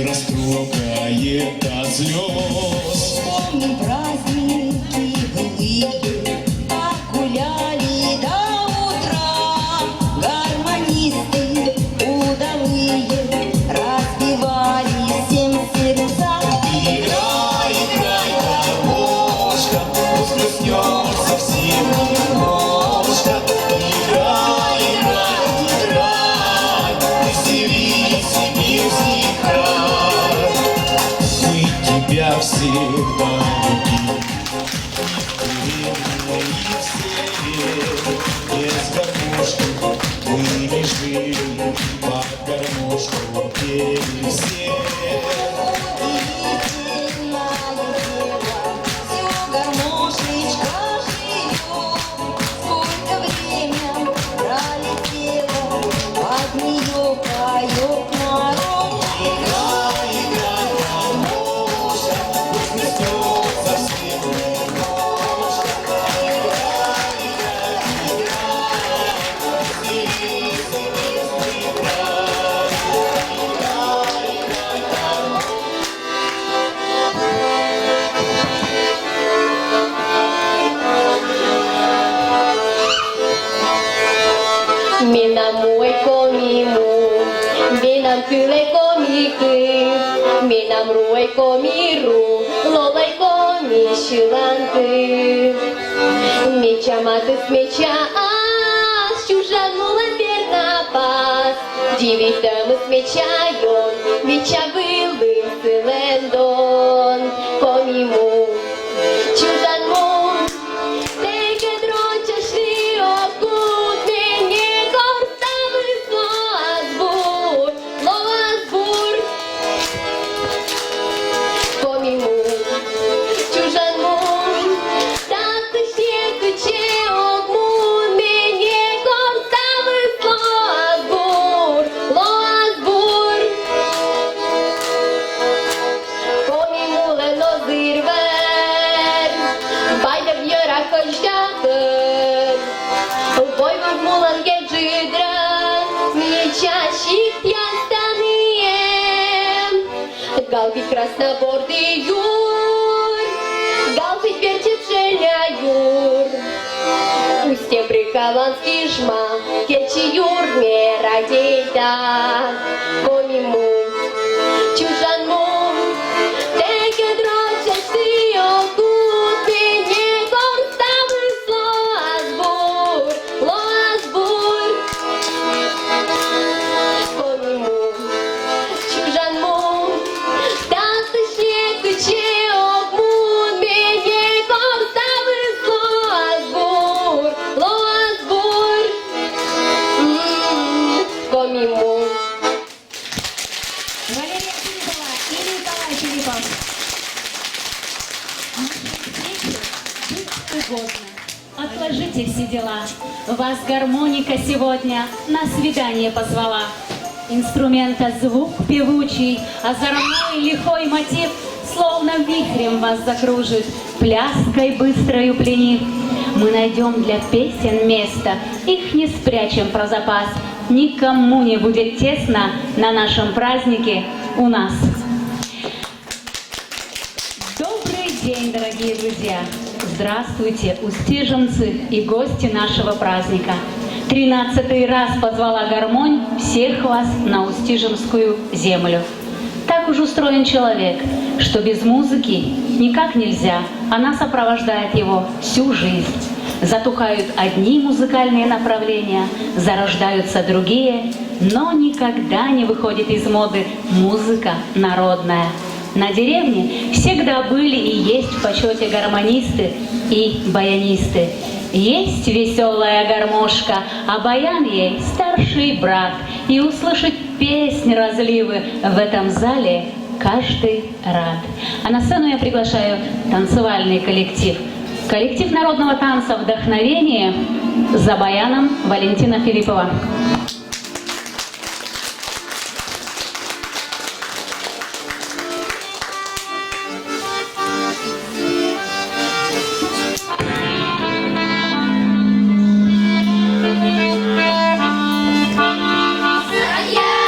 растрогает до слез. Вспомним праздники былые, как гуляли до утра гармонисты удалые, разбивали всем сердца. Играй, играй, гармошка, пусть проснется всем немножко. Играй, играй, играй, веселись и мир стихай. Мы тебя всегда любим, и все без гармошки мы не жили, под гармошку пели все. Tyle komiki, minam ruai komiru, lolai komi shilanti. Меча маты с меча, чужанула верно пас. Дивитам с меча йон, меча был цилендон. Комиму, чужанму, теке дроча шиоку, мене корставы слоазбур. Галби краснобордый юр, галби вертепшеля юр. Устье прикованский жма, кечи юр мера гейда. Комиму, чужанму, теке дроча сиокут, мене горставы слоазбур, лоазбур. Комиму, чужанму, Отложите все дела. Вас гармоника сегодня на свидание позвала. Инструмента звук певучий, озорной лихой мотив словно вихрем вас закружит, пляской быстрою пленив. Мы найдем для песен место, их не спрячем про запас. Никому не будет тесно на нашем празднике у нас. Добрый день, дорогие друзья! Здравствуйте, устиженцы и гости нашего праздника. 13-й раз позвала гармонь всех вас на Устиженскую землю. Так уж устроен человек, что без музыки никак нельзя. Она сопровождает его всю жизнь. Затухают одни музыкальные направления, зарождаются другие, но никогда не выходит из моды музыка народная. На деревне всегда были и есть в почете гармонисты и баянисты. Есть веселая гармошка, а баян ей старший брат. И услышать песни разливы в этом зале каждый рад. А на сцену я приглашаю танцевальный коллектив. Коллектив народного танца «Вдохновение» за баяном Валентина Филиппова. Yeah.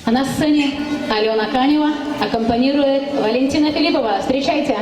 А на сцене Алена Канева, аккомпанирует Валентина Филиппова. Встречайте!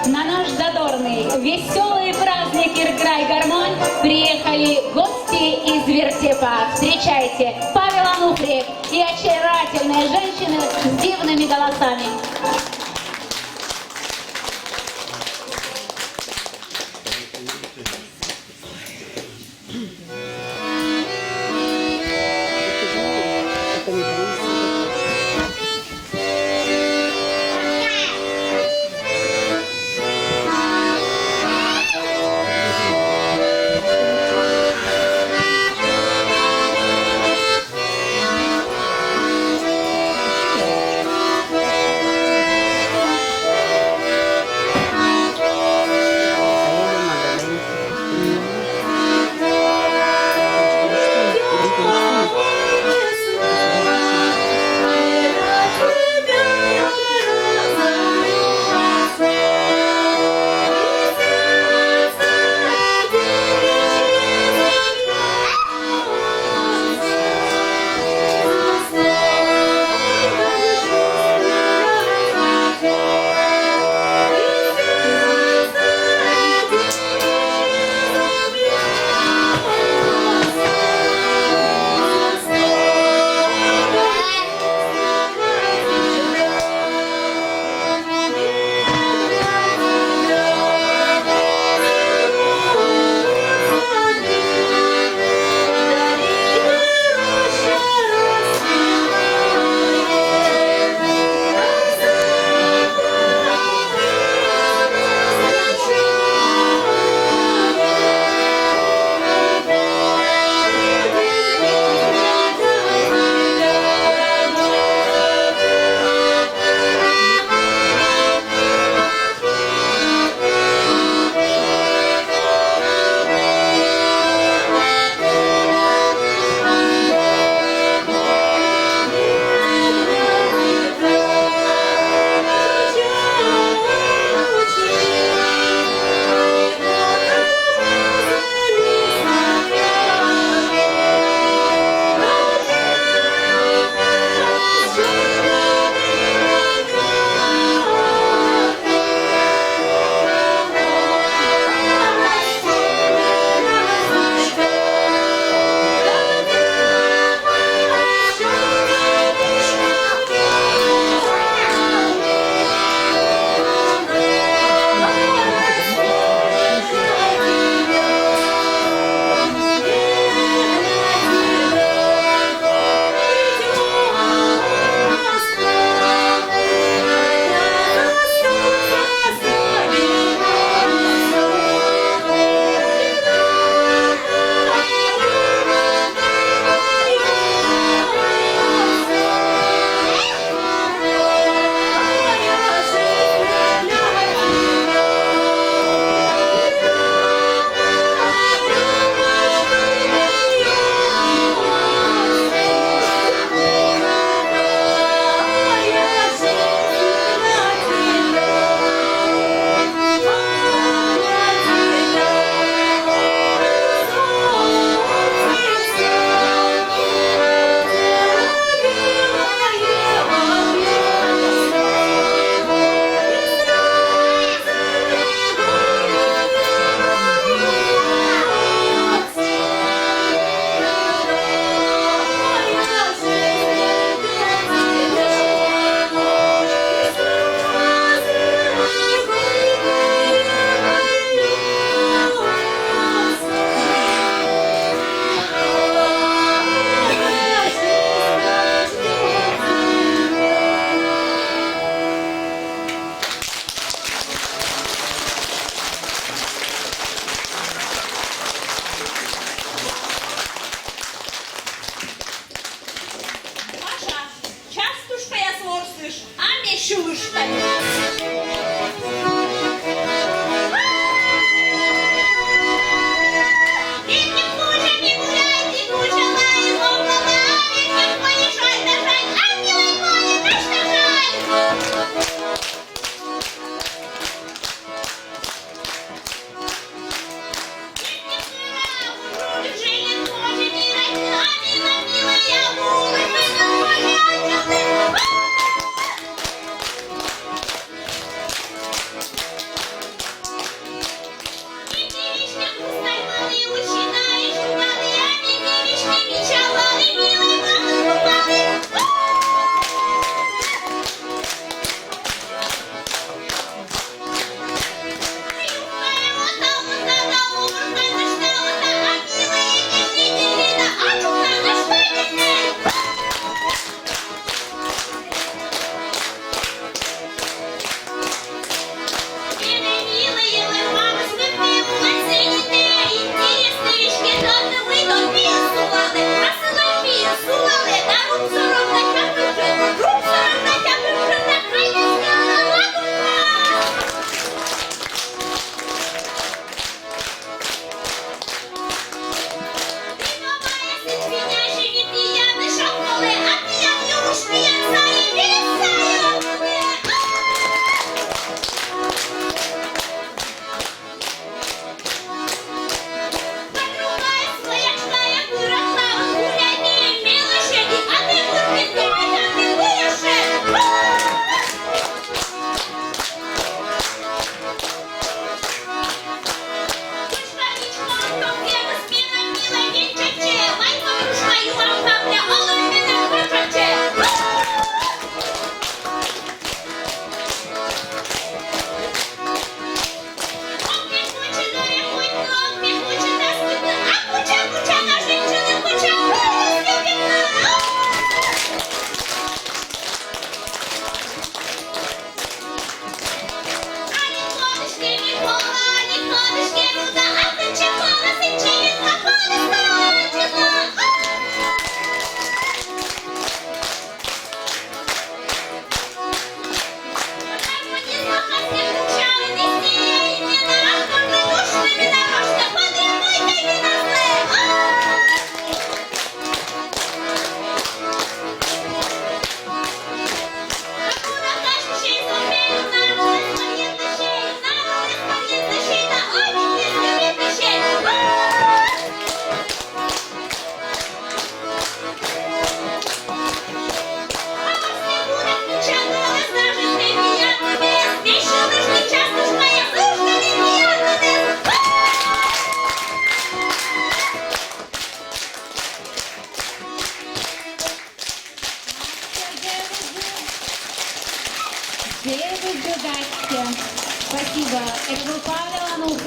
На наш задорный, веселый праздник «Ирграй гармонь» приехали гости из вертепа. Встречайте, Павел Ануфриев и очаровательные женщины с дивными голосами.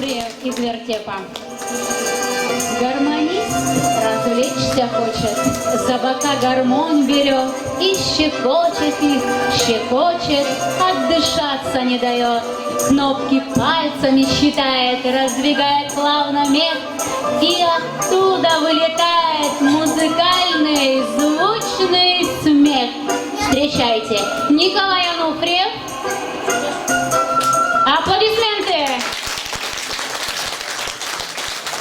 Ануфриев из вертепа. Гармонист развлечься хочет, за бока гармонь берет и щекочет их, щекочет, отдышаться не дает. Кнопки пальцами считает, раздвигает плавно мех, и оттуда вылетает музыкальный звучный смех. Встречайте, Николай Ануфриев. Аплодисменты!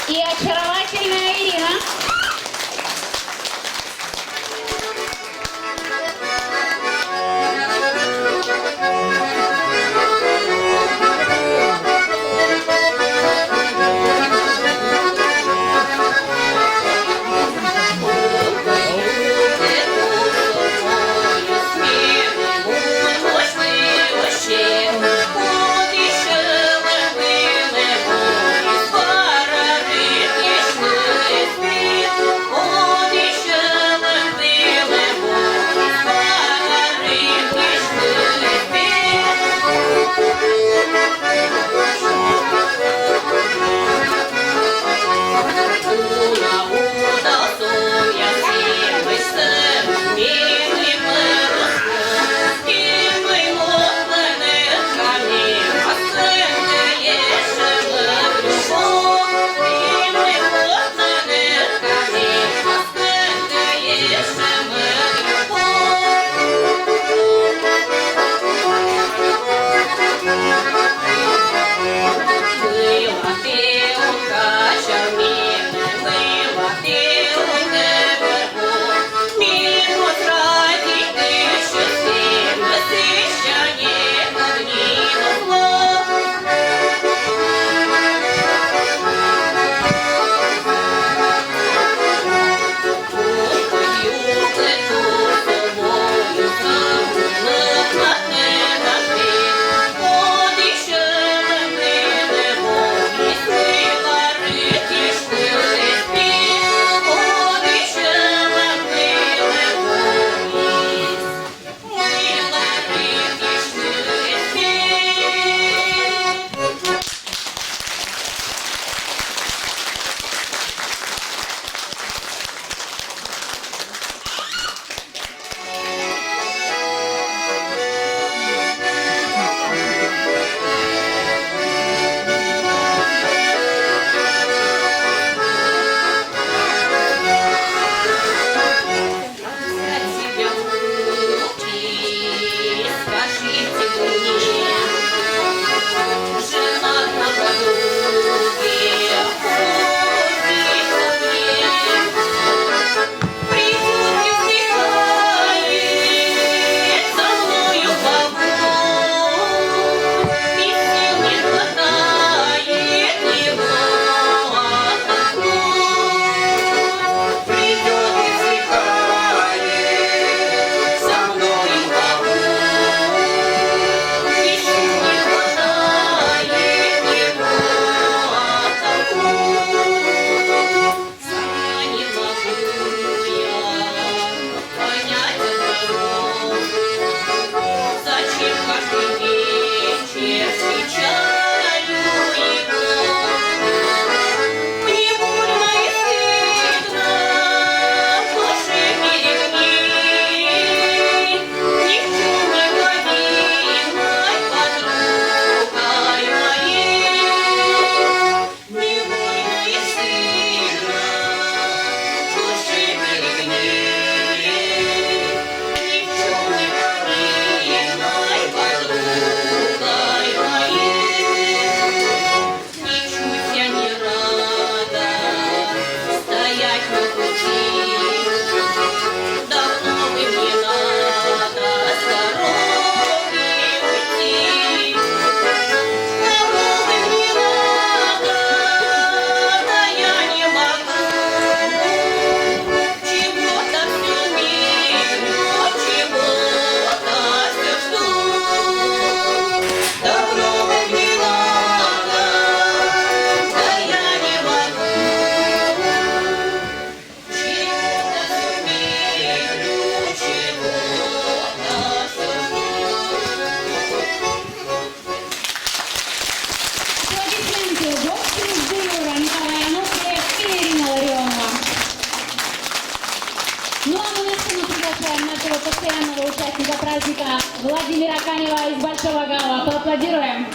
И очаровательная Ирина. Спи, праздника Владимира Канева из Большого Гала. Поаплодируем.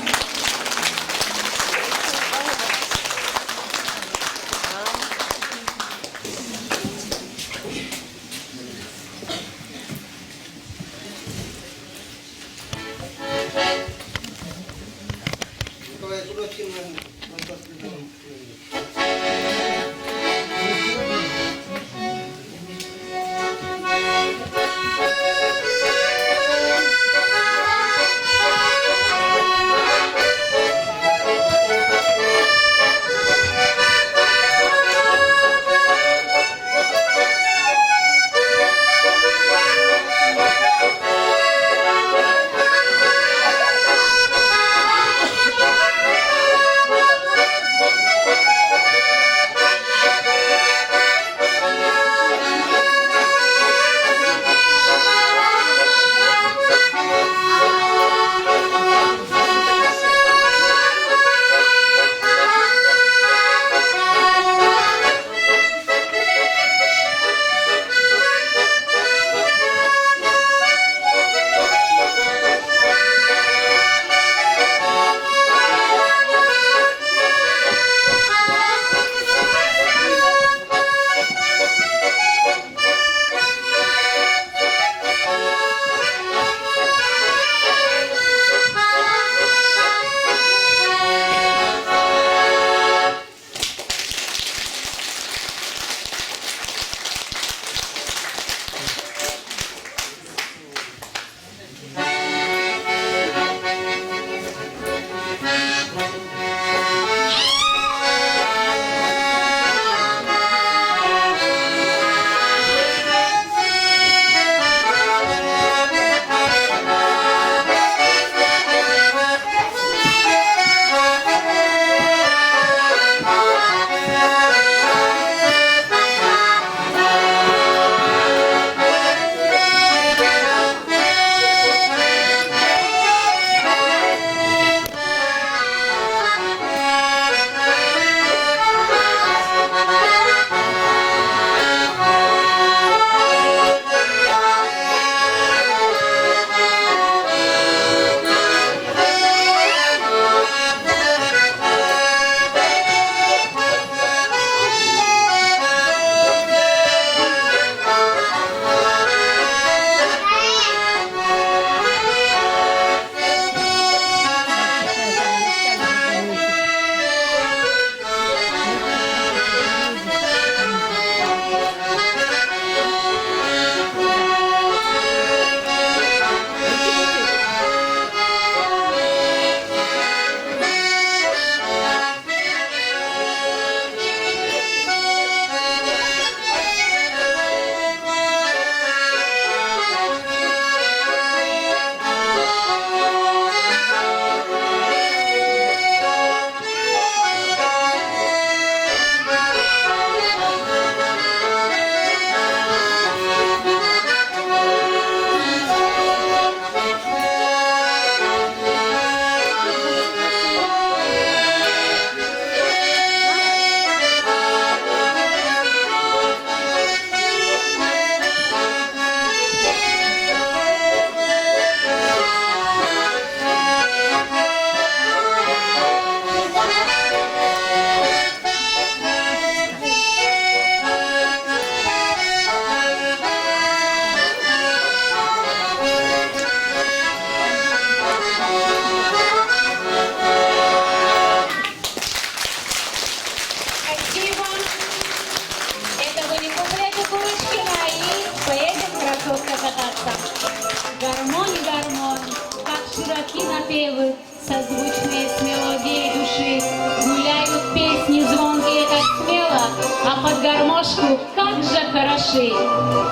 широки напевы, созвучные с мелодией души. Гуляют песни звонкие, как смело, а под гармошку как же хороши.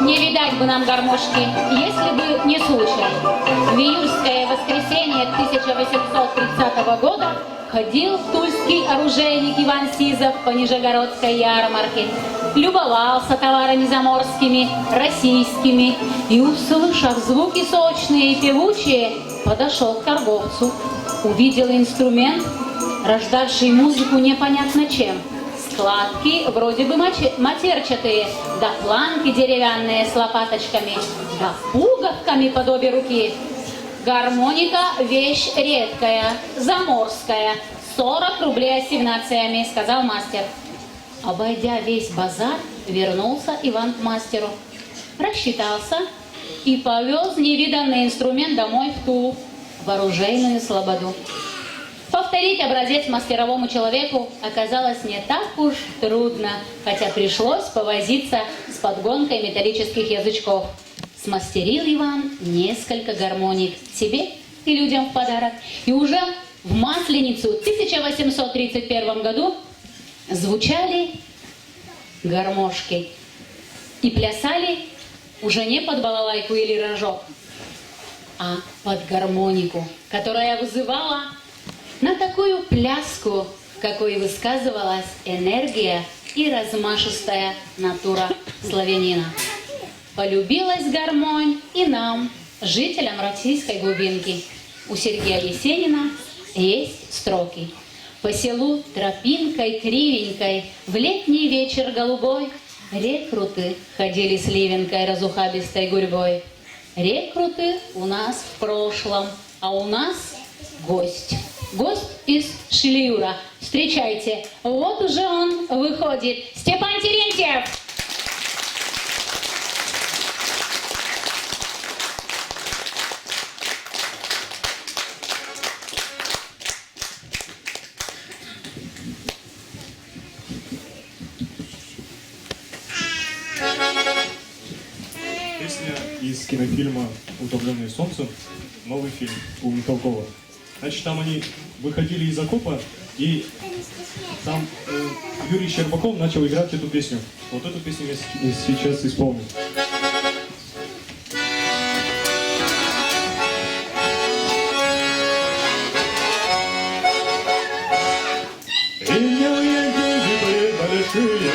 Не видать бы нам гармошки, если бы не случай. В июльское воскресенье 1830 года ходил тульский оружейник Иван Сизов по Нижегородской ярмарке, любовался товарами заморскими, российскими, и, услышав звуки сочные и певучие, подошел к торговцу, увидел инструмент, рождавший музыку непонятно чем, Складки вроде бы матерчатые, да планки деревянные с лопаточками, да пуговками под обе руки. Гармоника – вещь редкая, заморская, 40 рублей ассигнациями, сказал мастер. Обойдя весь базар, вернулся Иван к мастеру, рассчитался и повез невиданный инструмент домой в Тулу, в оружейную слободу. Повторить образец мастеровому человеку оказалось не так уж трудно, хотя пришлось повозиться с подгонкой металлических язычков. Смастерил Иван несколько гармоник себе и людям в подарок. И уже в Масленицу в 1831 году звучали гармошки и плясали уже не под балалайку или рожок, а под гармонику, которая вызывала на такую пляску, какой высказывалась энергия и размашистая натура славянина. Полюбилась гармонь и нам, жителям российской глубинки. У Сергея Есенина есть строки. По селу тропинкой кривенькой в летний вечер голубой рекруты ходили с ливенькой разухабистой гурьбой. Рекруты у нас в прошлом, а у нас гость. Гость из Шилиура. Встречайте, вот уже он выходит. Степан Терентьев! Песня из кинофильма «Утомленные солнцем», новый фильм у Михалкова. Значит, там они выходили из окопа, и там Юрий Щербаков начал играть эту песню. Вот эту песню я сейчас исполню. Имел я деньги большие,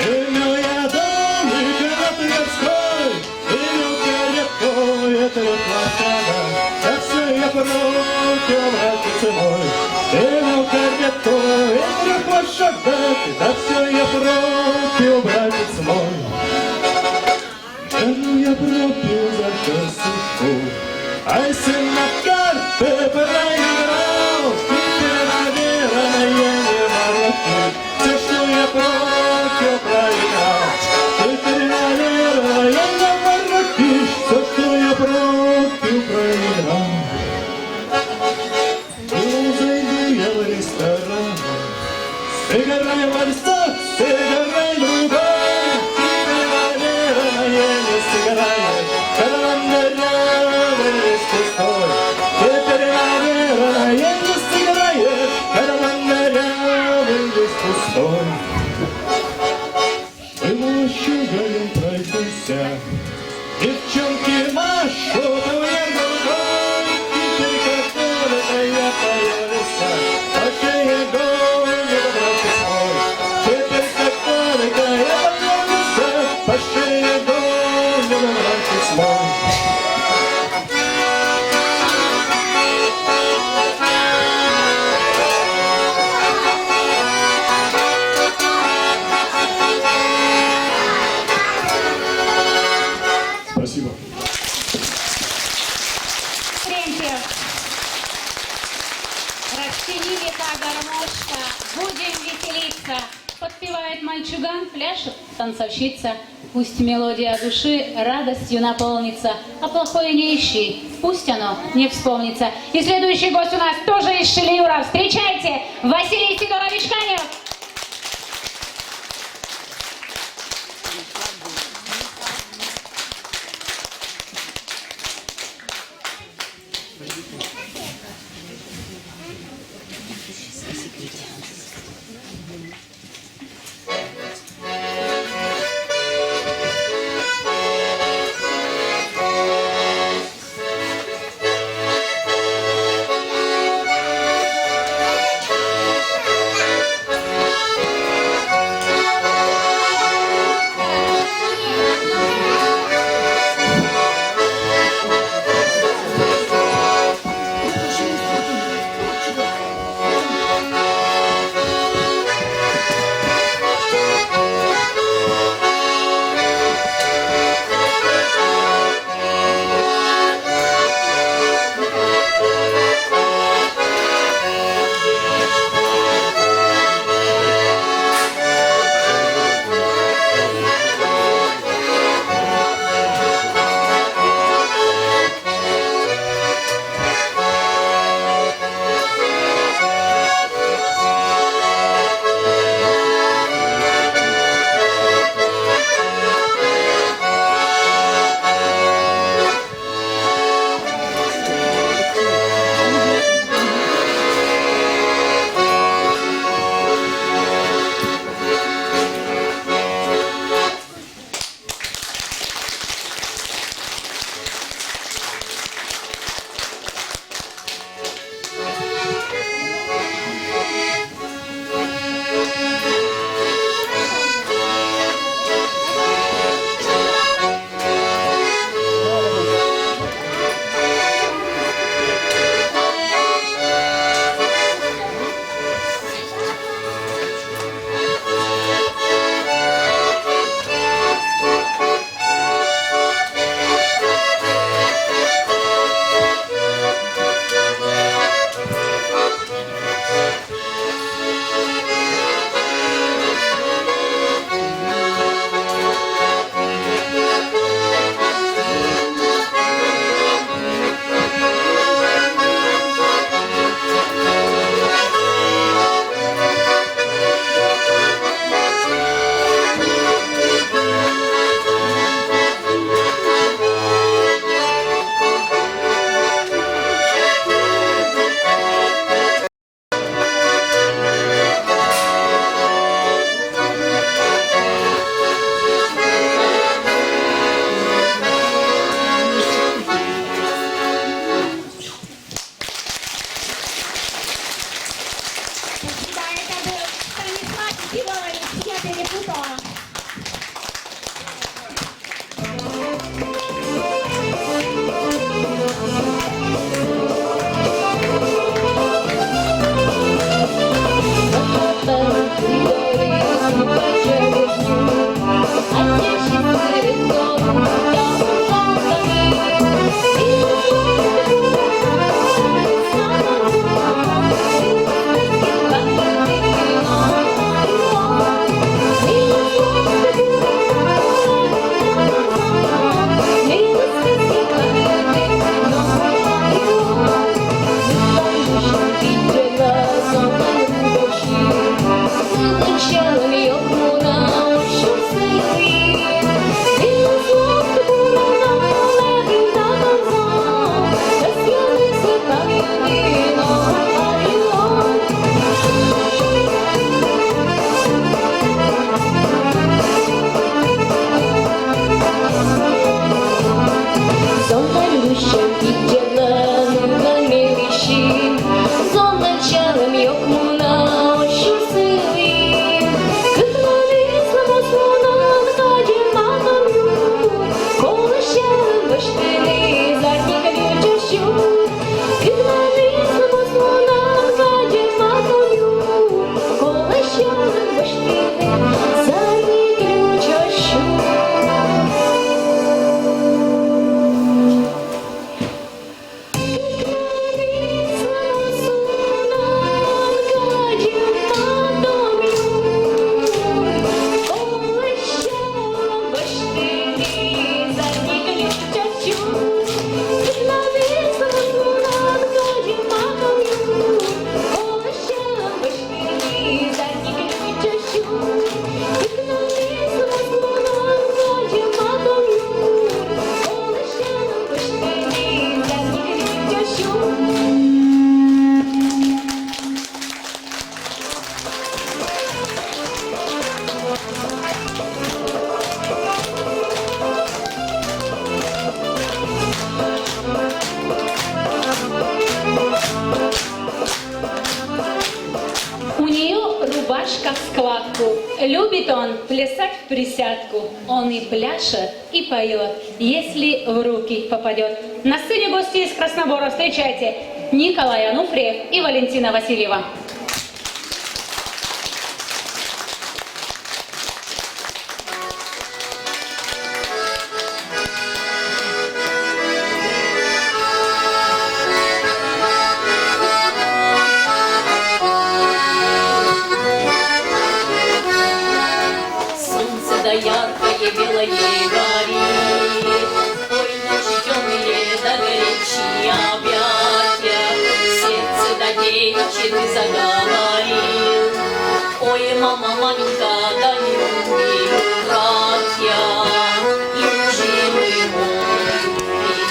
имел я домик на Тверской, имел каретку этого площада, да все я против, братец мой. Имел каретку этого площада, да все я против, братец мой. Жену я пропил за косушку, а сын на карты проиграл. Теперь, наверное, я не воротил все, что я против проиграл. Теперь, наверное, я не воротишь все, что я против проиграл. Ну, зайду я в ресторан, сыграй вальса, сыграй другой. Теперь, наверное, не сыграешь, карман весь пустой. Теперь, наверное, не сыграешь, карман весь пустой. Было щугалем пройдуся, девчонки машут вверх рукой. Теперь, как только я появился, большие гони, братец мой. Теперь, как только я появился, большие гони, братец мой. Спасибо. Терентьев. Растяни века гармошка, будем веселиться. Подпевает мальчуган, пляшет танцовщица. Пусть мелодия души радостью наполнится, а плохое не ищи, пусть оно не вспомнится. И следующий гость у нас тоже из Шилиура. Встречайте, Василий Сидорович Канев. рубашка в складку. Любит он плясать в присядку. Он и пляшет, и поет, если в руки попадет. На сцене гости из Краснобора. Встречайте Николай Ануфриев и Валентина Васильева. Да яркое белое горит, ой, ночи темные, да горячие объятия, сердце до девичьи ты заговорил. Ой, мама, маменька, да не умею, братья, любимый мой,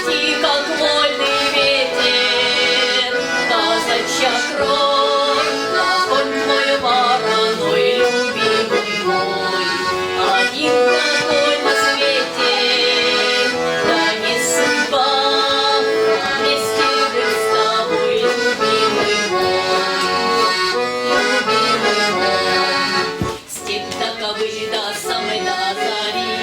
лети, как вольный ветер, казачья кровь, огонь твой вороной, любимый мой. Один такой на свете, да не судьба, вместе быть с тобой, любимый мой, любимый мой. Степь таковы до самой до зари,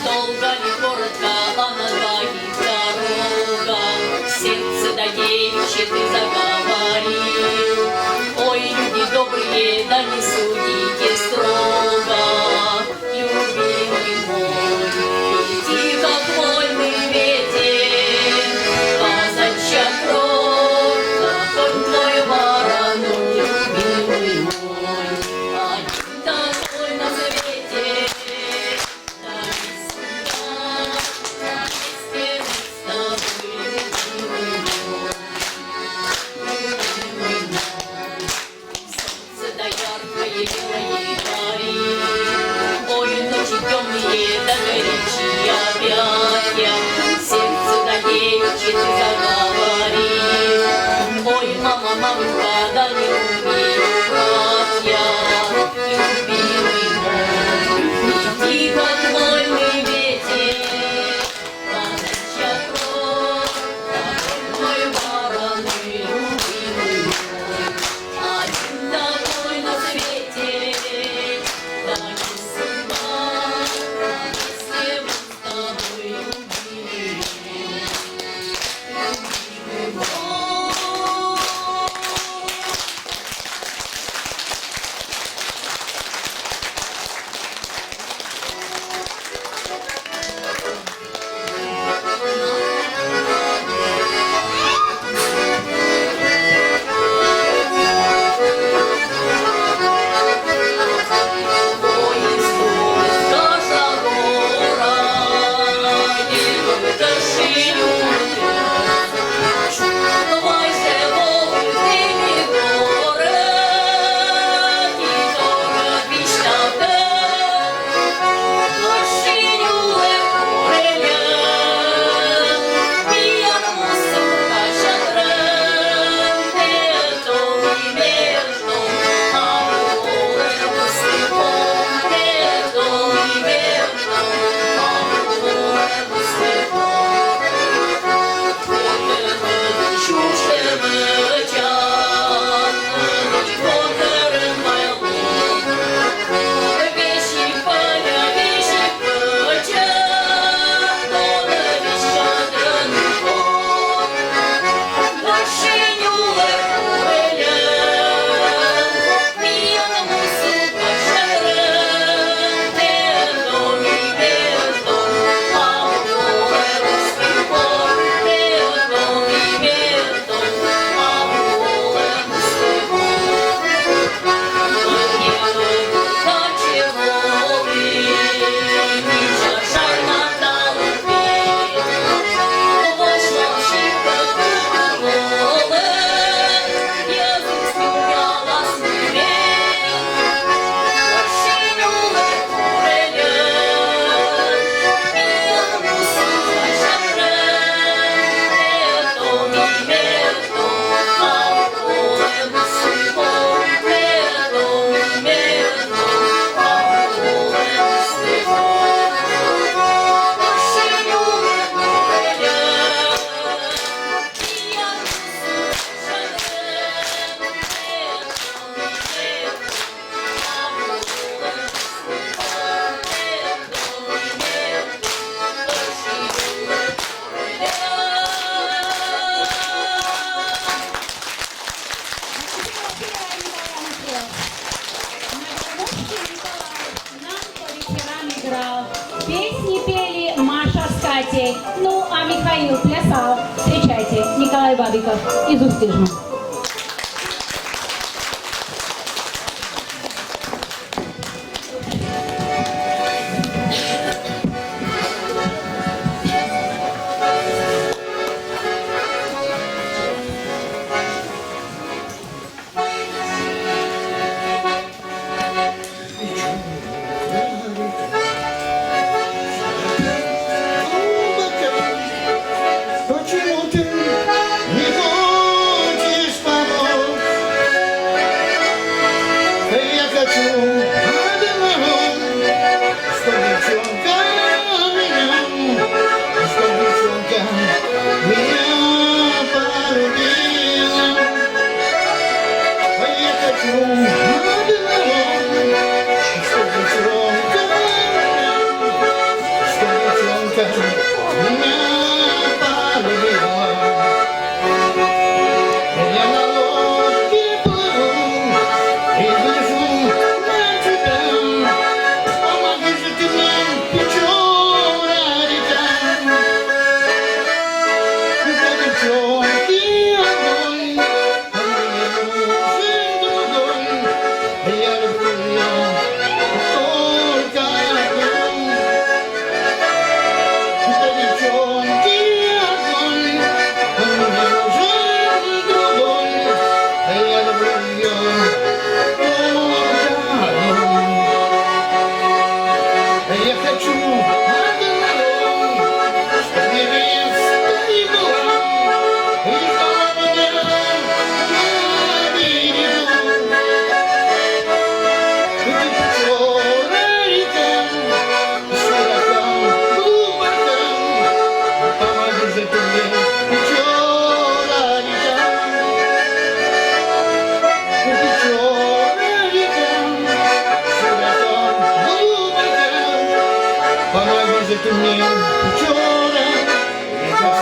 долго ли коротко, а на двоих дорога, сердце до девичьи ты заговорил. Ой, люди добрые, да не судите строго, любимый мой, лети, как вольный ветер, казачья кровь, огонь твой вороной, любимый мой. Один такой на свете, да не судьба, вместе мы с тобой, любимый мой, любимый мой. Солнце да яркое белое горит, ой, ночи темные, да горячие объятия, сердце да девичьи ты заговорил. Ой, мама, маменька, да не умею, братья, любимый мой, лети, как вольный ветер, казачья кровь, огонь твой вороной, любимый мой. Один такой на свете, Песни пели Маша с Катей. Ну, а Михаил плясал. Встречайте, Николай Бабиков из Устижна. Почему ты не хочешь помочь? Я хочу одного, чтоб девчонка меня полюбила. Я хочу одного, чтоб девчонка меня полюбила. Я на лодке плыву и гляжу на тебя. Помоги же ты мне, Печора река. Для девчонки одной, а мне нужен другой. Я люблю ее только одну. Для девчонки одной, а мне нужен другой. Я люблю ее только одну. Я хочу одного, чтоб невестой была и ждала меня на берегу. Ты Печора река, широка, глубока. Помоги же ты мне, Печора река. Ты Печора река, широка, глубока. Помоги же ты мне, Печора река.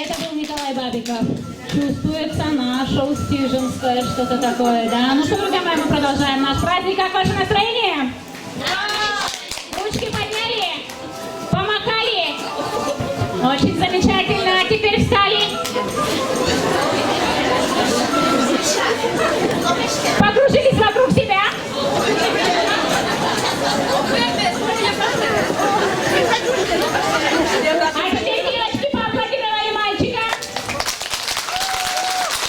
Это был Николай Бабиков. Чувствуется наше устиженское что-то такое, да? Ну что, друзья мои, мы продолжаем наш праздник. Как ваше настроение? Ручки подняли? Помахали? Очень замечательно. А теперь встали. Покружились вокруг себя. А теперь девочки поаплодировали мальчика.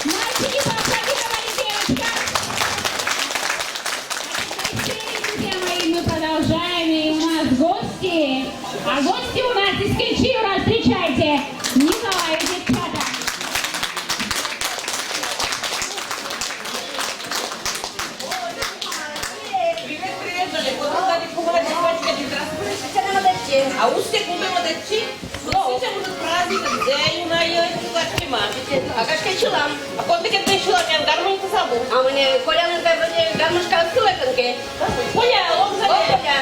Мальчики поаплодировали девочкам. А теперь, друзья мои, мы продолжаем. И у нас гости. А гости у нас из Кельчи. Встречайте. Николай и девчата. А усе будемо дечі, всі будуть праздник, де на кашкима. А кашкачилам. А коли таке прийшла, я гармоньку забув. А мені колянка вроде гармошка силиканки. Поля, лоб О, забув. Коля.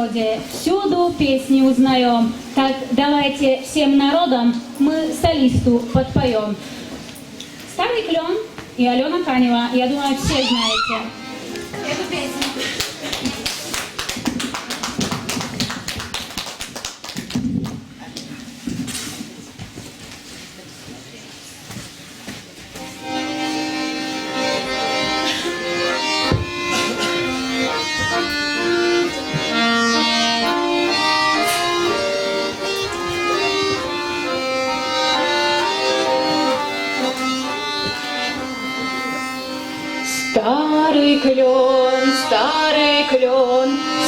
народе, всюду песни узнаем. Так давайте всем народом мы солисту подпоем. Старый клен и Алена Канева, я думаю, все знаете эту песню.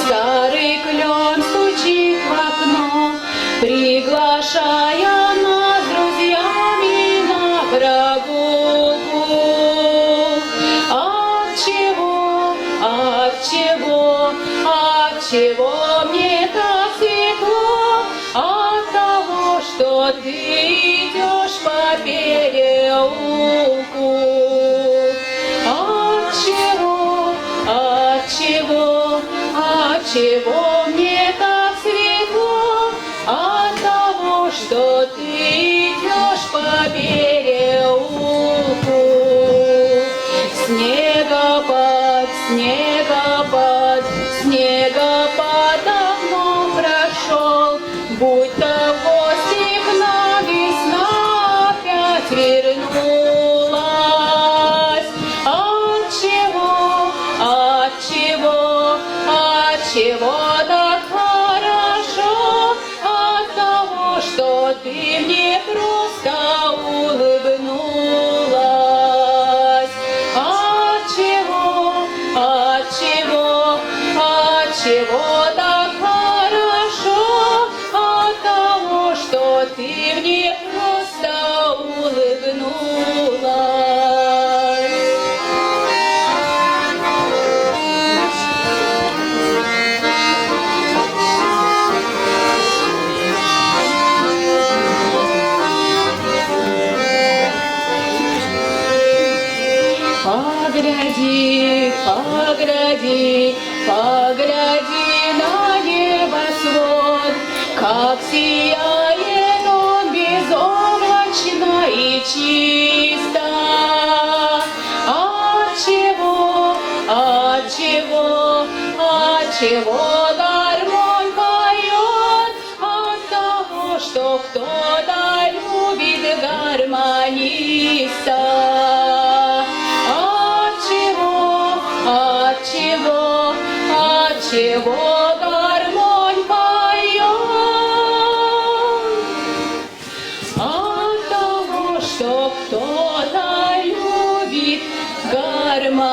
Старый клен стучит в окно, приглашая нас с друзьями на прогулку. Отчего мне так светло? От того, что ты идешь по переулку. Отчего мне так светло? От того, что ты идешь по переулку. Снегопад давно прошел, будто в гости к нам весна опять вернулась. Отчего так хорошо? От того, что ты мне просто улыбнулась. Отчего так хорошо? От того, что ты мне просто улыбнулась. Погляди на небосвод, как сияет он безоблачно и чисто. Отчего гармонь поет? От того, что кто-то любит гармониста. Отчего гармонь поет? От того, что кто-то любит гармониста.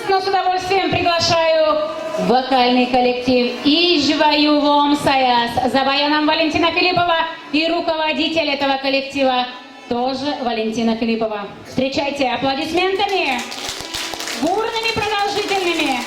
Но с удовольствием приглашаю вокальный коллектив «Ижваю вам саяс» за баяном Валентина Филиппова и руководитель этого коллектива тоже Валентина Филиппова. Встречайте аплодисментами, бурными, продолжительными.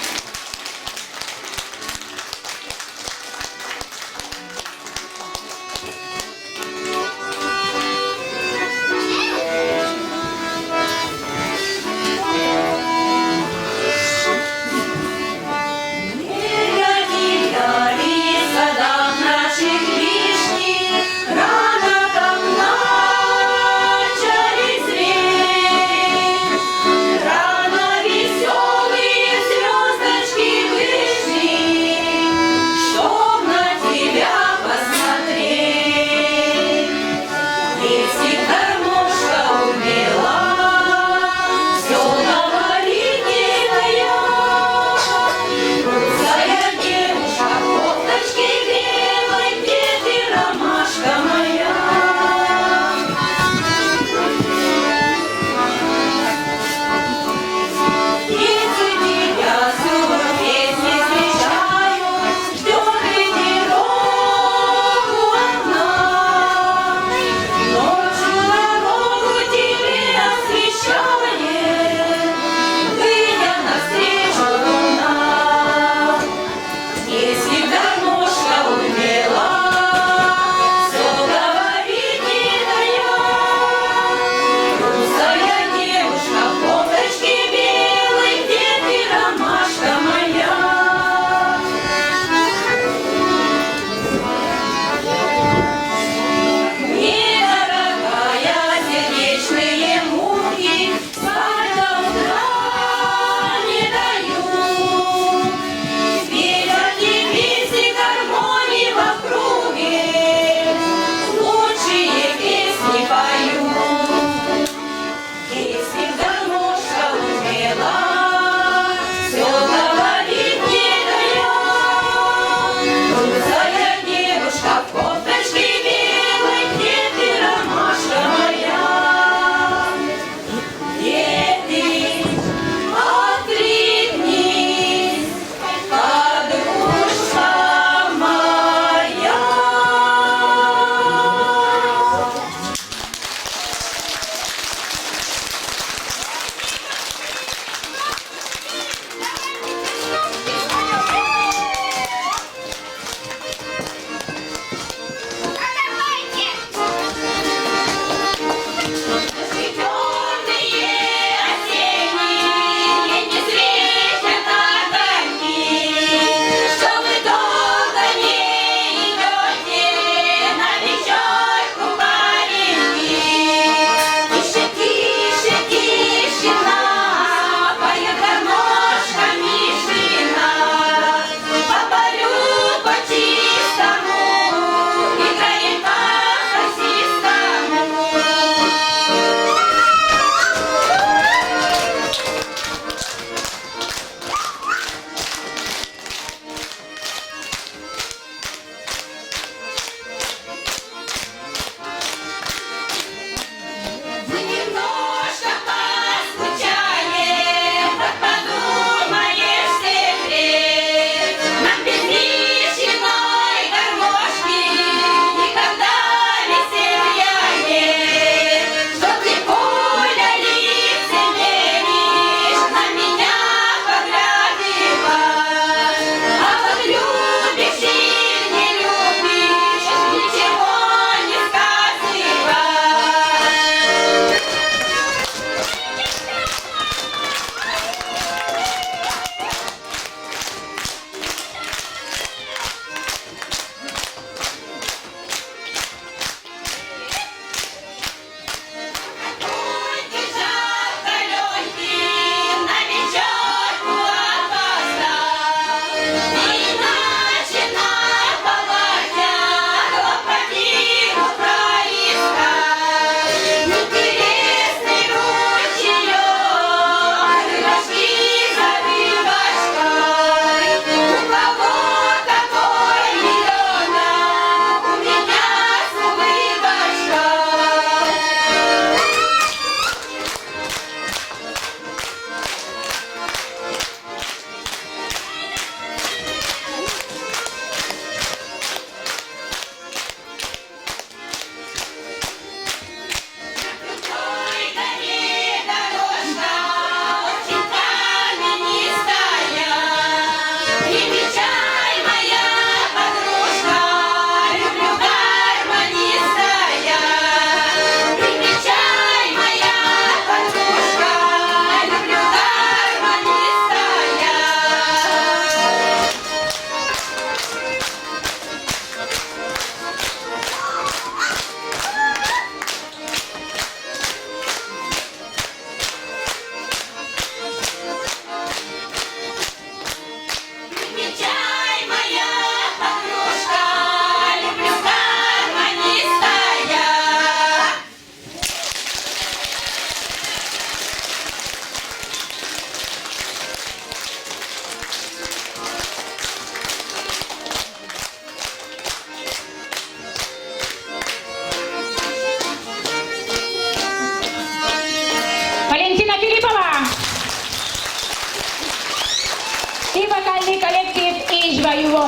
Рано веселый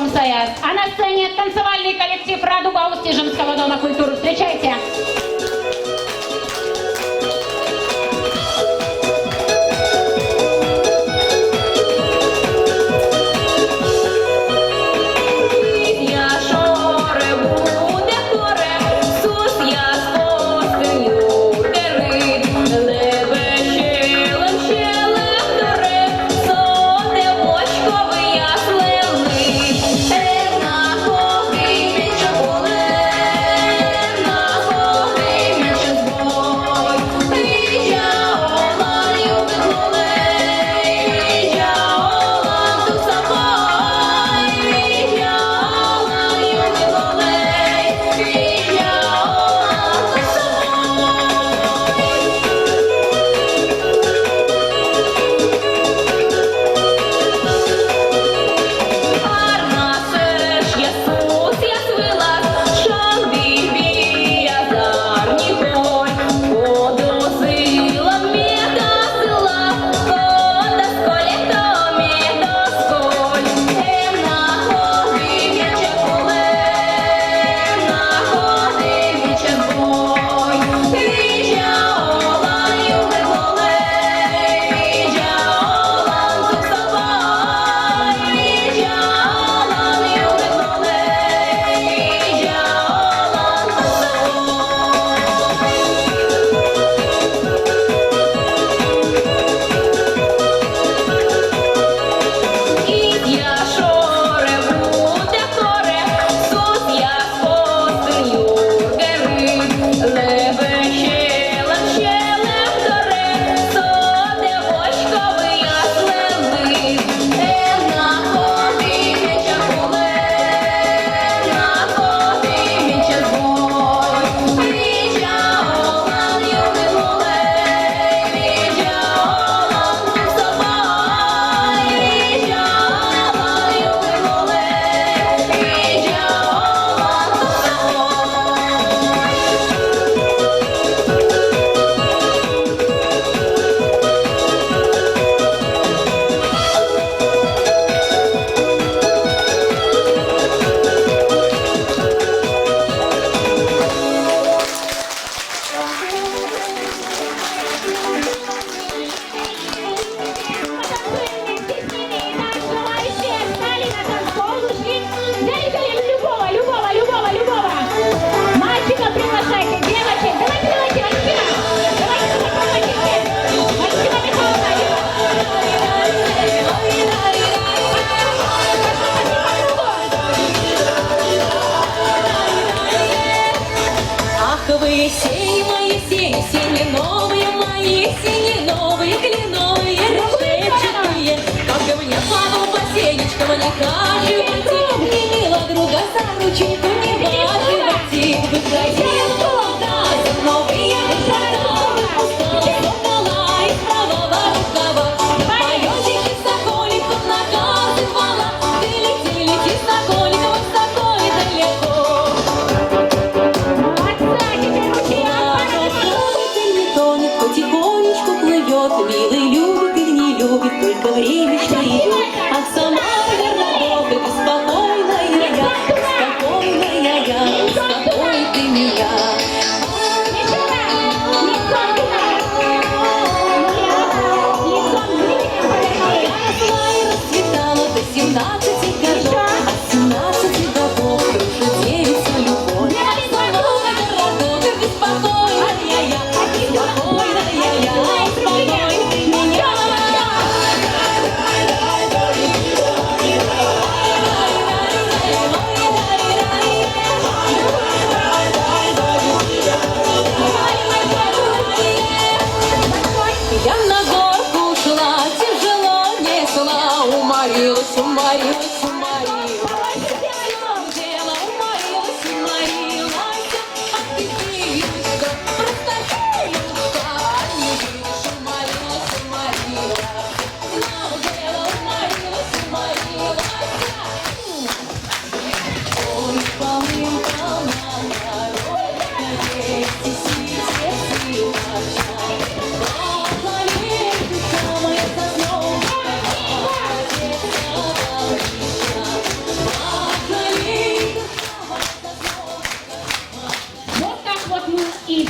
Артем Саяс. А на сцене танцевальный коллектив «Радуга» Устижемского дома культуры. Встречайте!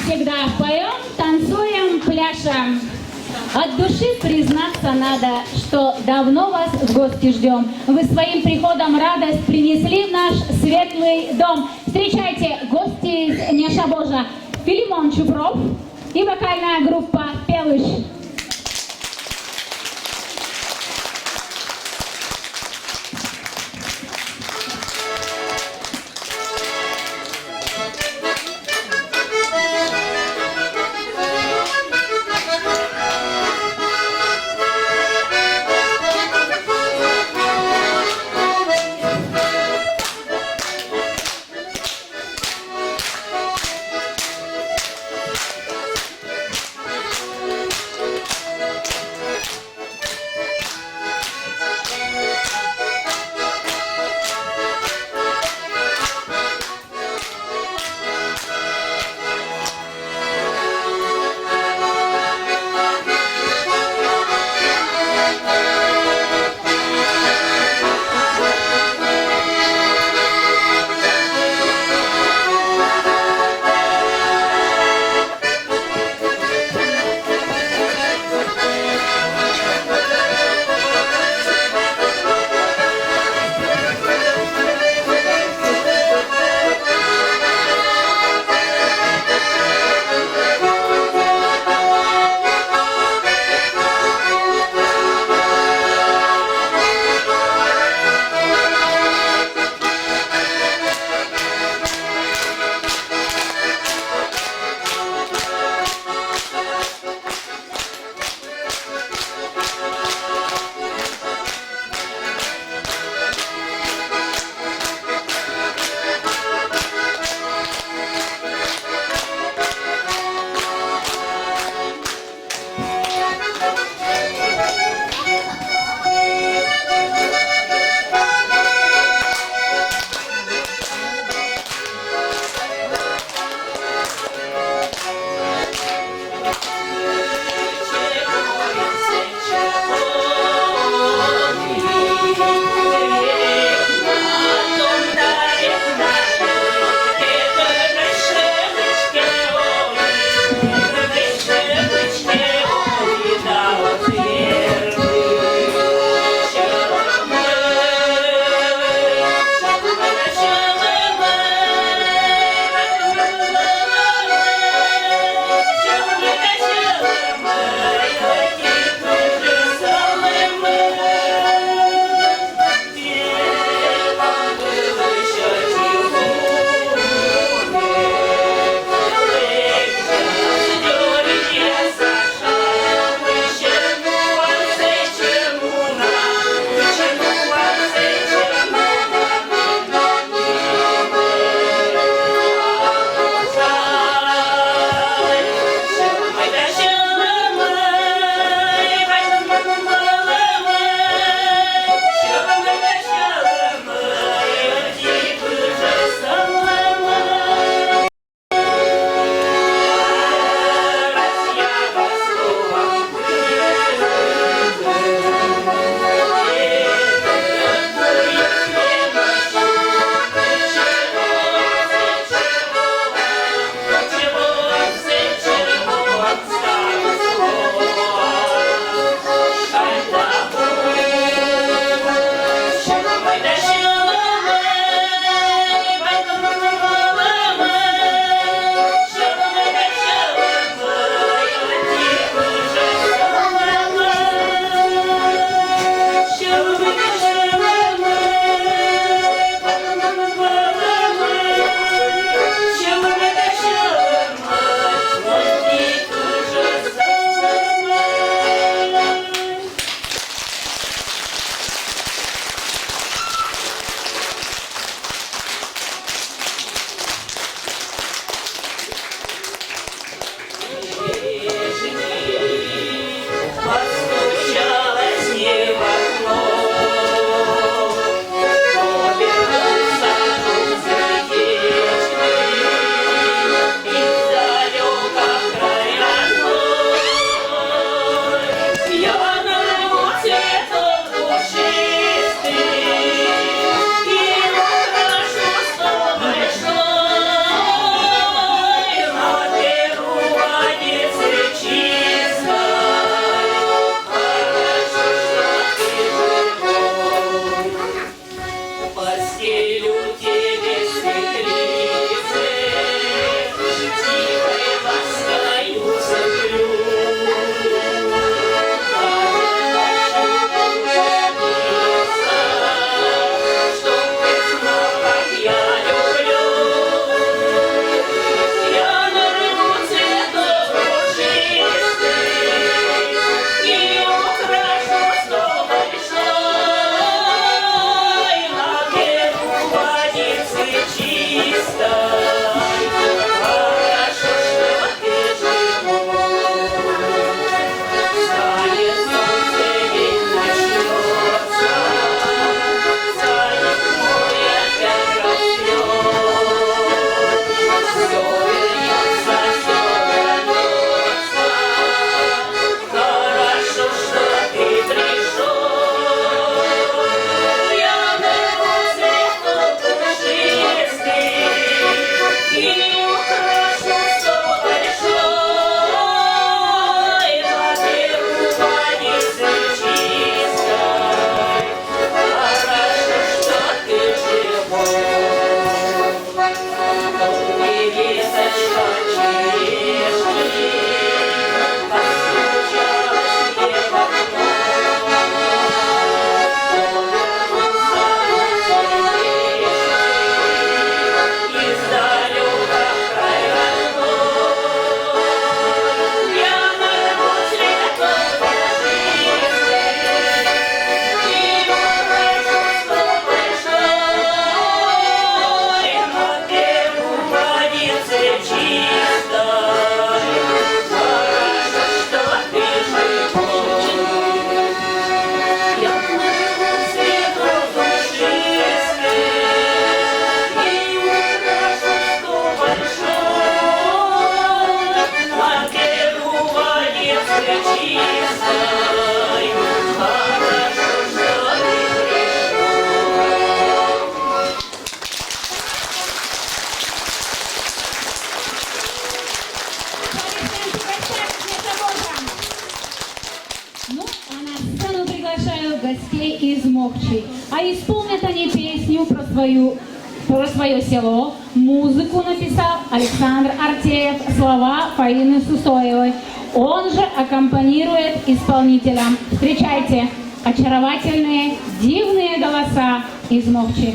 всегда, поем, танцуем, пляшем. От души признаться надо, что давно вас в гости ждем. Вы своим приходом радость принесли в наш светлый дом. Встречайте гости из Няшабожа, Филимон Чупров и вокальная группа «Пелыш». Ну, а на сцену приглашаю гостей из Мохчи. А исполнят они песню про свое село. Музыку написал Александр Артеев, слова Фаины Сусоевой. Он же аккомпанирует исполнителям. Встречайте очаровательные, дивные голоса из Мохчи.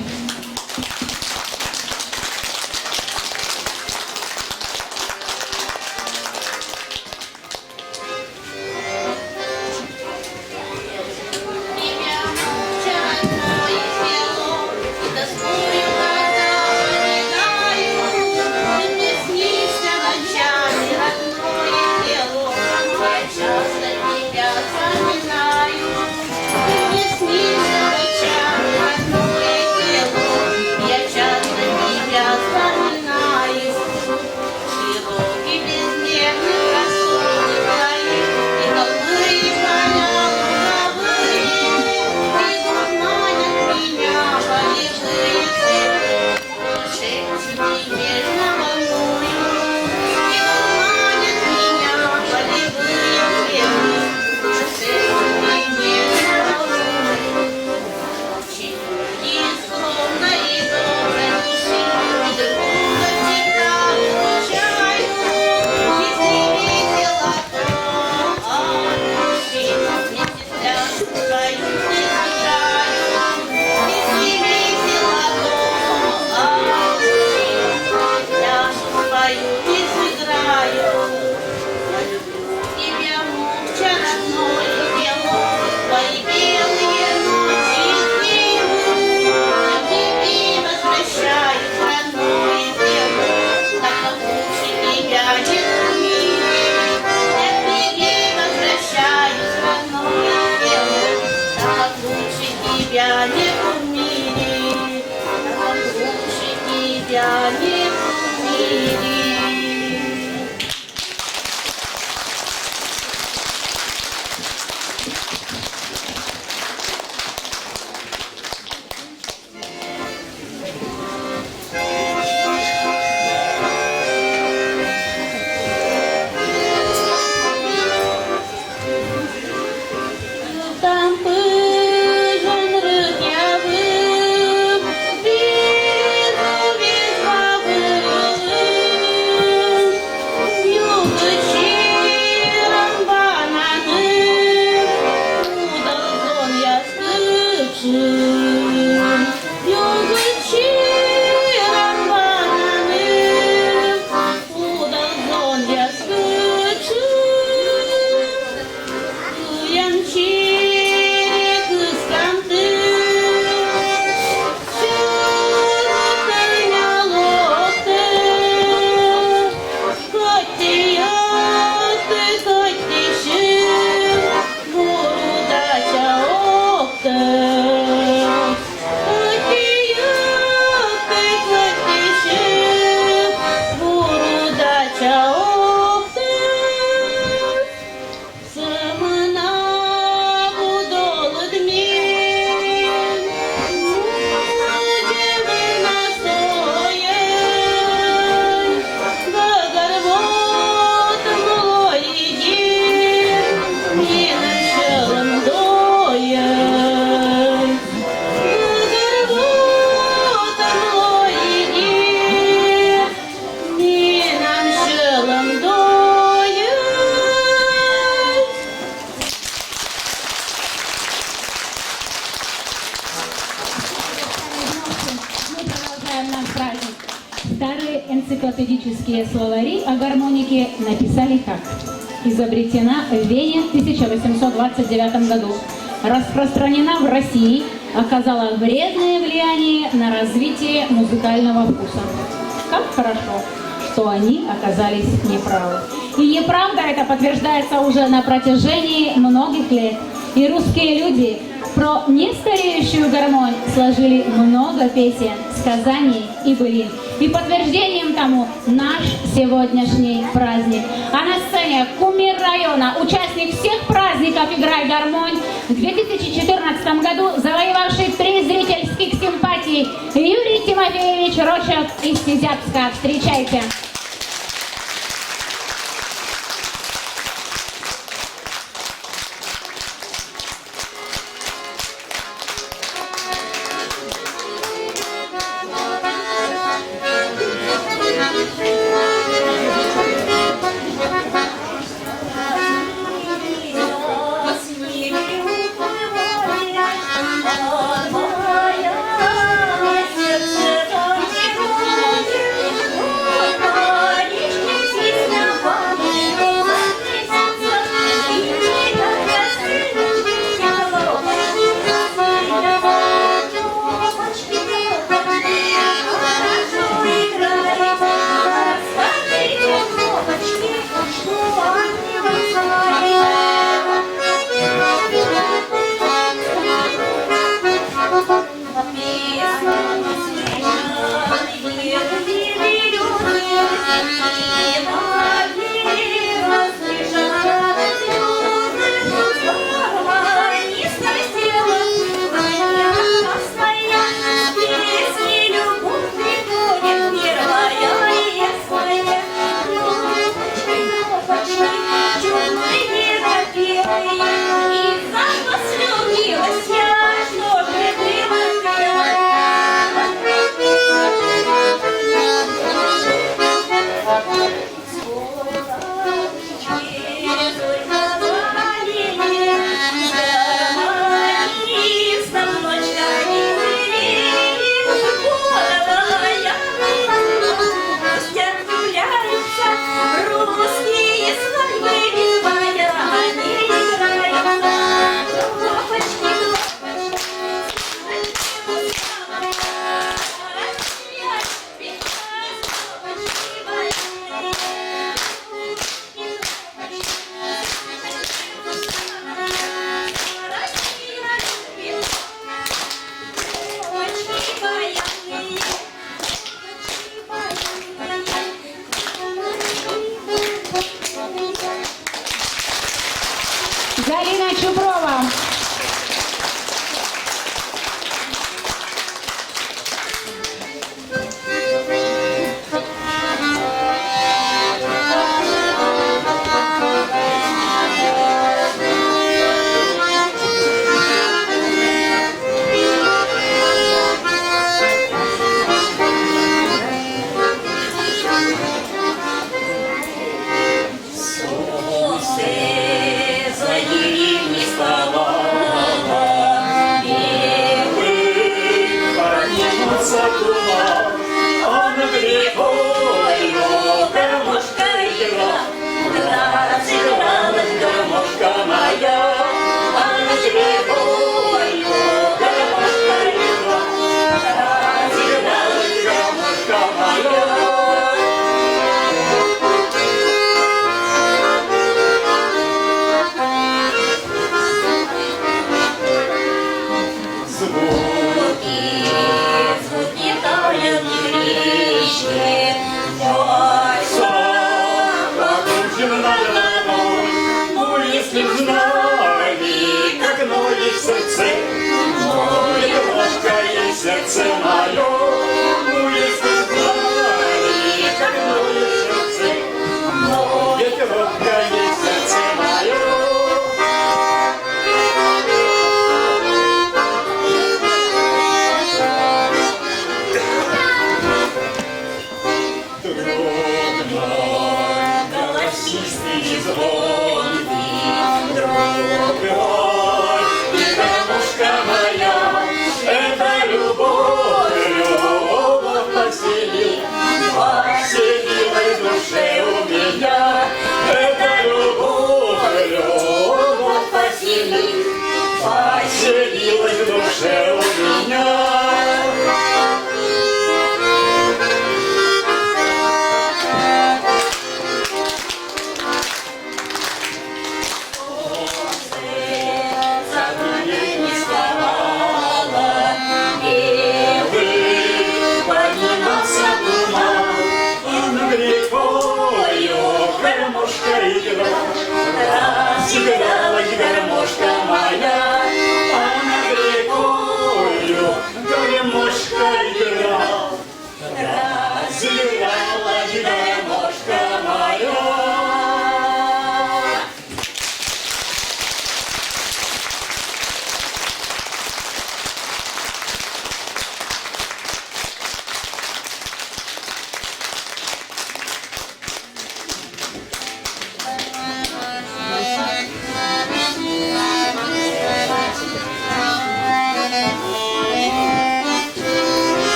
Старые энциклопедические словари о гармонике написали так. Изобретена в Вене в 1829 году. Распространена в России, оказала вредное влияние на развитие музыкального вкуса. Как хорошо, что они оказались неправы. И неправда это подтверждается уже на протяжении многих лет. И русские люди про нестареющую гармонь сложили много песен, сказаний и былин. И подтверждением тому наш сегодняшний праздник. А на сцене кумир района, участник всех праздников «Играй гармонь», в 2014 году завоевавший приз зрительских симпатий Юрий Тимофеевич Рочев из Тизябска. Встречайте! Сердце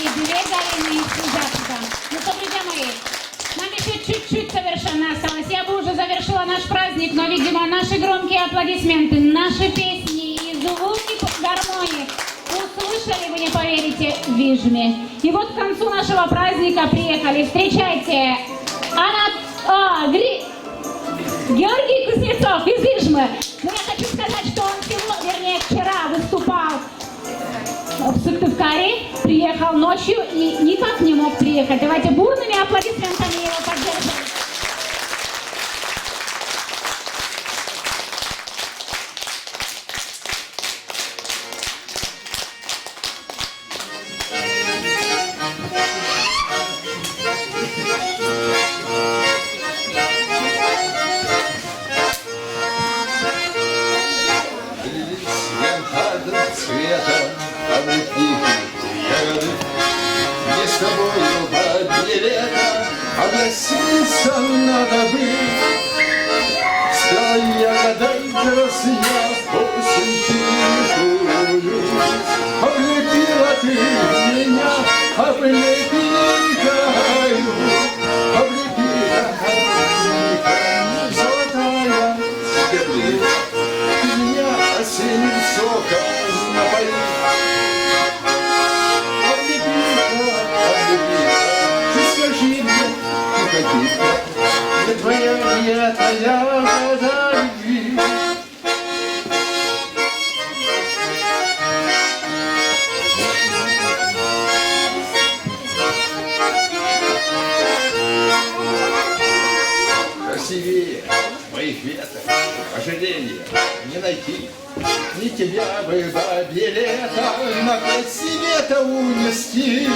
две галины из Слезятска. Ну что, друзья мои, нам еще чуть-чуть совершенно осталось. Я бы уже завершила наш праздник, но, видимо, наши громкие аплодисменты, наши песни и звуки гармонии услышали, вы не поверите, в Вижме. И вот к концу нашего праздника приехали. Встречайте, Георгий Кузнецов из Вижмы. Но я хочу сказать, что он вернее, вчера выступал в Сыктывкаре, приехал ночью и никак не мог приехать. Давайте бурными аплодисментами его поддержим. Цветом облепихи ягоды. Мне с тобою в одни лета областиться надо бы. Стала ягодой красная осень тихую. Облепила ты меня, облепихою, облепила, золотая стебли. Осенним соком напои. Облепиха, ты скажи мне, тихо-тихо, не твоя ли это ягода любви? Красивее моих веток ожерелья не найти. Ни тебя бы бабье лето на край света унести.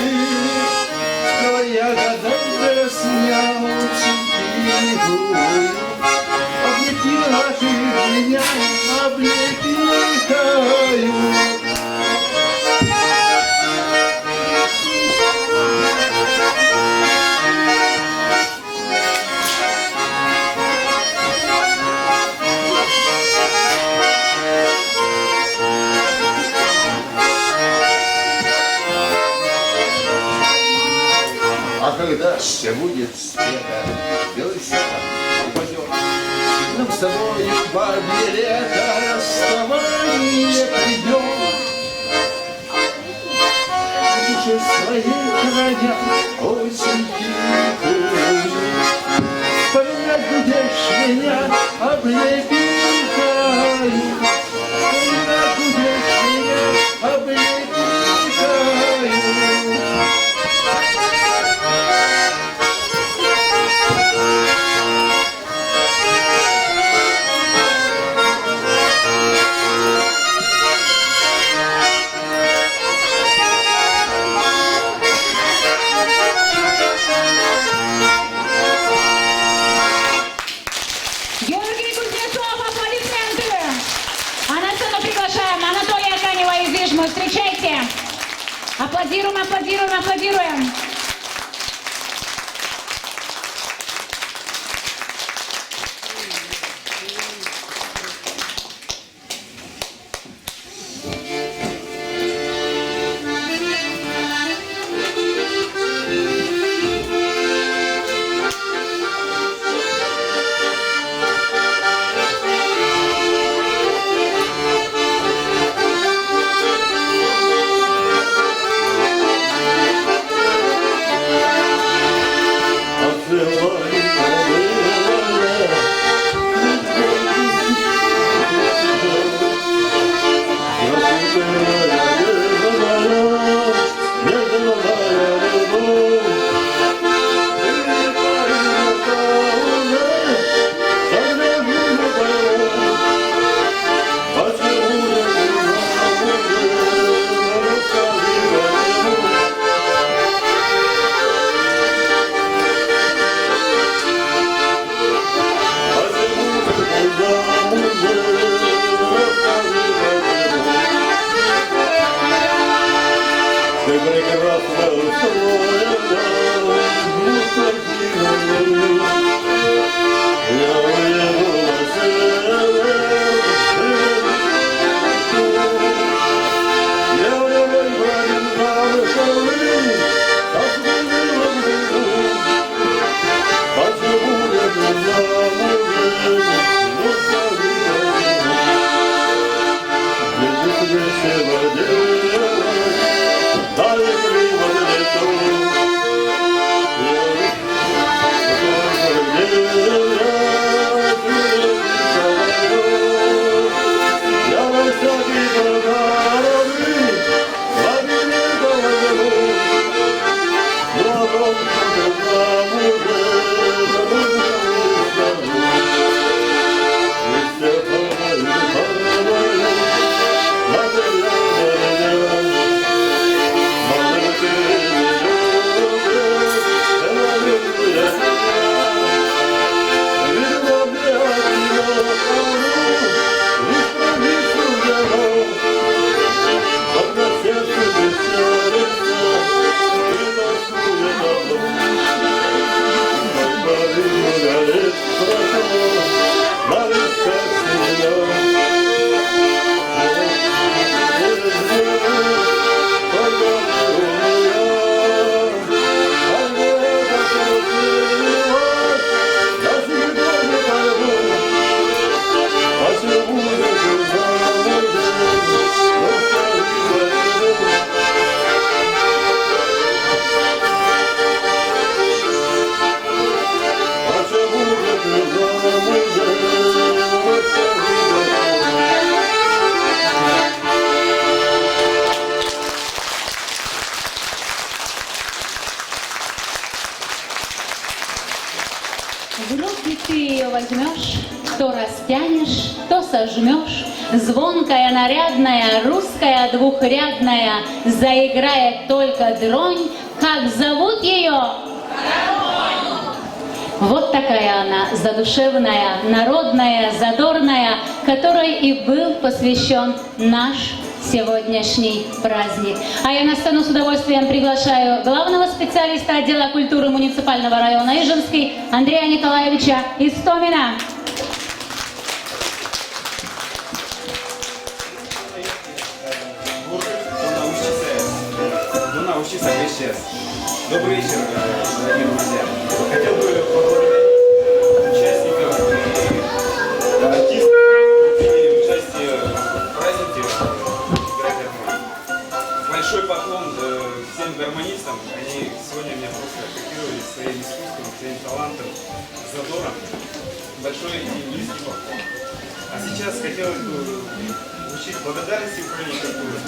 Но ягода заснял цветную. Облепила ты меня облепихою. А когда все будет спето, белый сахар упадет, нам с тобой в бабье лето расставание придет. В душе своей храня осень тихую, вспоминать будешь меня облепихою, вспоминать будешь меня облепихою. Георгий Кузнецов, аплодисменты! А на сцену приглашаем Анатолия Канева из Вижмы. Встречайте! Аплодируем, аплодируем, аплодируем! растянешь, то сожмешь. Звонкая, нарядная, русская, двухрядная, заиграет только дронь. Как зовут ее? Вот такая она, задушевная, народная, задорная, которой и был посвящен наш сегодняшний праздник. А я на сцену с удовольствием приглашаю главного специалиста отдела культуры муниципального района Ижевский Андрея Николаевича Истомина. Научиться кричать. Добрый вечер, дорогие друзья. Хотел бы поблагодарить участников и артистов, которые приняли участие в празднике «Играй гармонь». Большой поклон всем гармонистам. Они сегодня меня просто копировали своим искусством, своим талантом, задором. Большой и близкий поклон. А сейчас хотелось бы вручить благодарности Управлению культуры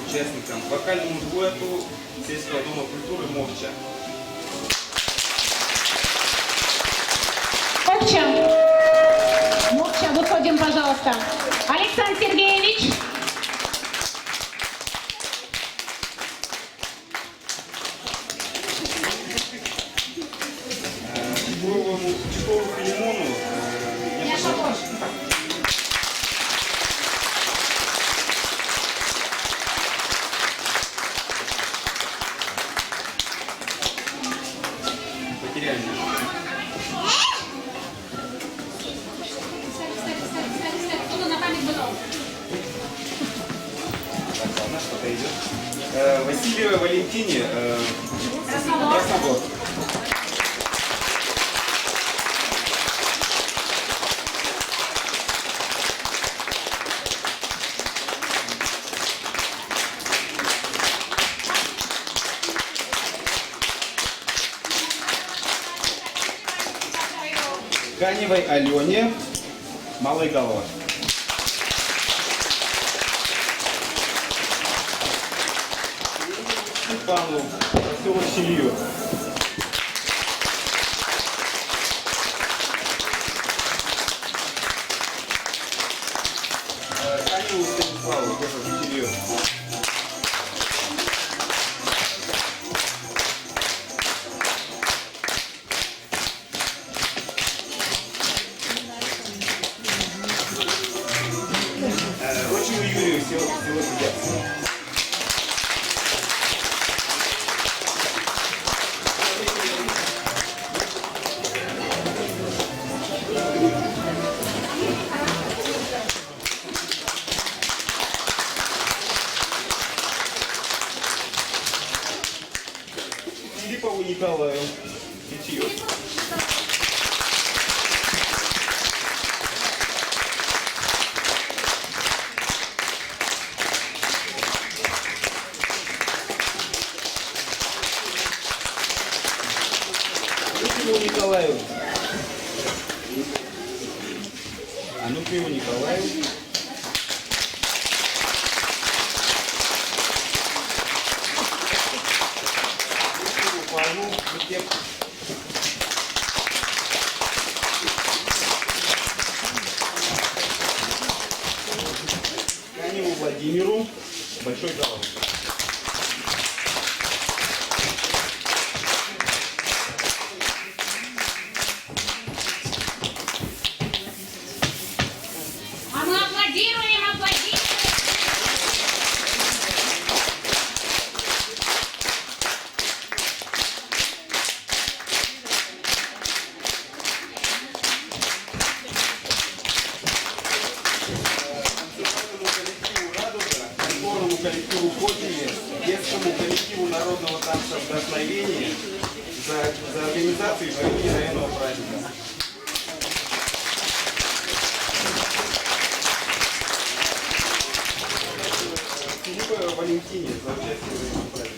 участникам, вокальному дуэту Сельского дома культуры «Мовча». Мовча, выходим, пожалуйста. Александр Сергеевич. Чехову Филимону я пожалуйста. Потеряли. Так, ладно, что-то идет. Васильева Валентине. Красногор. Каневой Алене, Малая Голова. Степану, поселок Селью. Каневу Станиславу, тоже Селью. Рочеву Юрию, село Сидяцкое. Филиппову Николаю. Питье. Николаю. Ануфриеву Николаю. Павлу Каневу Владимиру. Большой голов. Коллективу «Копии», детскому коллективу народного танца «Вдохновение» за организацию и проведение районного праздника. Филипповой Валентине за участие в районном празднике.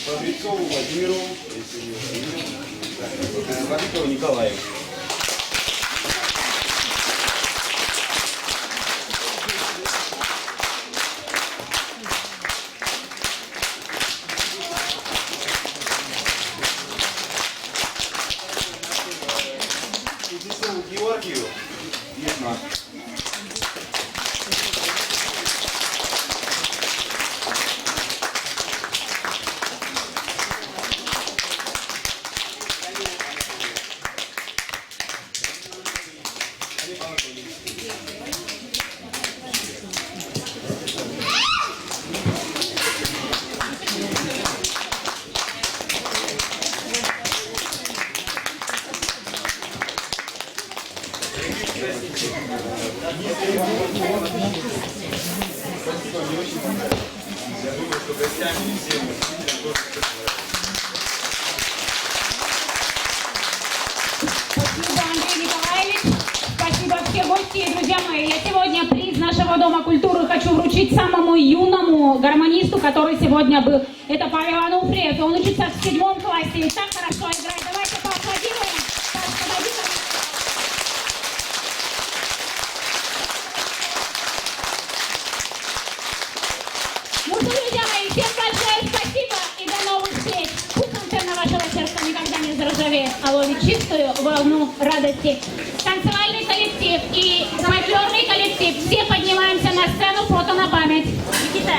Павликову Владимиру, Владимирову Николаю. вам не очень понравится. Я думаю, что гостями и всем зрителям тоже все понравится. Спасибо, Андрей Николаевич. Спасибо все гости и друзья мои. Я сегодня приз нашего Дома культуры хочу вручить самому юному гармонисту, который сегодня был. Это Павел Ануфриев. Он учится в 7 классе и так хорошо играет. Давайте поаплодируем. Так, подойди ко мне. Ну что, друзья мои, всем большое спасибо и до новых встреч. Пусть антенна вашего сердца никогда не заржавеет, а ловит чистую волну радости. Танцевальный коллектив и фольклорный коллектив. Все поднимаемся на сцену, фото на память. Никита,